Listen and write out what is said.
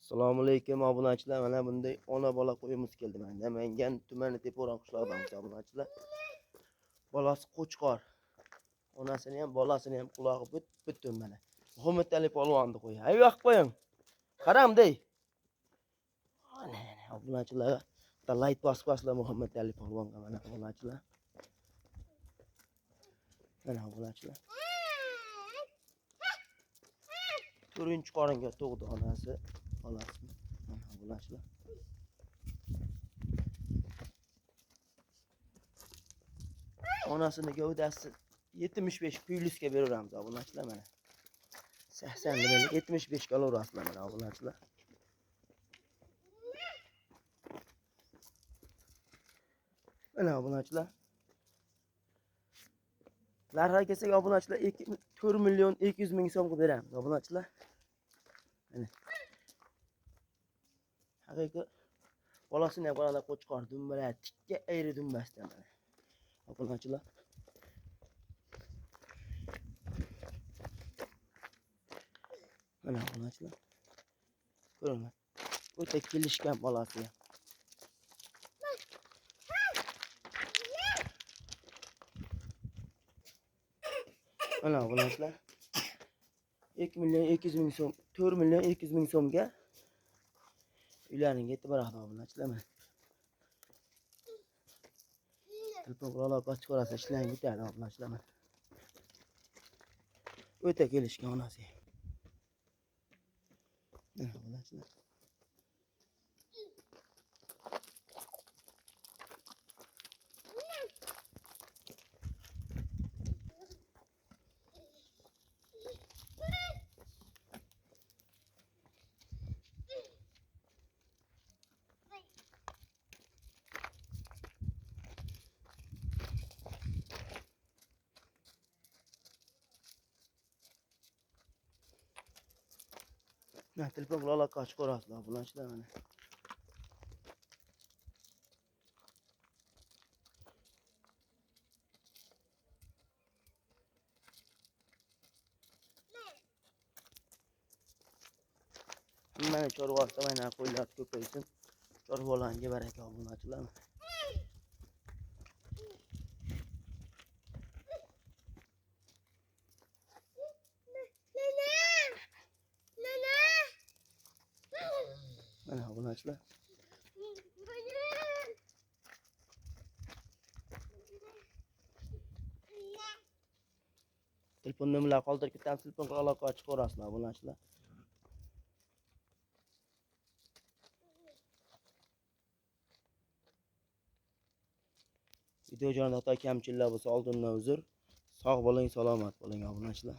Assalomu alaykum obunachilar. Mana bunday ona bola qo'yimiz keldi mana. Namangan tumani Tepo'ron qishlog'idamiz obunachilar. Bolasi Qo'chqor. Onasini ham, bolasini ham qulog'i butun mana. Muhammadali polvonni qo'y. Hay vaqt qo'ying. Qaramday. Ana obunachilar. Layt bosqaslar Muhammadali polvonga mana obunachilar. Mana obunachilar. 4-qoringa tug'di onasi. Bolasi. Mana obunachilar. Onasini gavdasi 75 plyusga beramiz obunachilar mana. 80 liralik 75 ga olasizlar mana obunachilar. Mana obunachilar. Narxga kelsak obunachilar 4 million 200 ming so'mga beramiz obunachilar. Mana. Haqiqiy bolasini ham qanday Qo'chqor dumbalar tikka ayri dumbasdan mana. Obunachilar. Mana obunachilar. Ko'ringlar. O'ta kelishgan bolasi ham. Mana obunachilar. 2 million 200 ming so'm, 4 million 200 ming so'mga uylarning yetib boradi obunachilar mana. Telefon aloqa ochib ko'rasa ishlang bitadi obunachilar mana. O'ta kelishgan onasi. Mana obunachilar. Nah, telefon aloqa ochib ko'rasizlar obunachilar mana. Mana chorvasi mana qo'ylar ko'paysin. Chorvalarga baraka obunachilar. Mana obunachilar. Telefon nomerlari qoldirib ketamiz, telefon aloqa ochib ko'rasizlar obunachilar. Video joyida xato kamchiliklar bo'lsa oldindan uzr. Sog' bo'ling, salomat bo'ling obunachilar.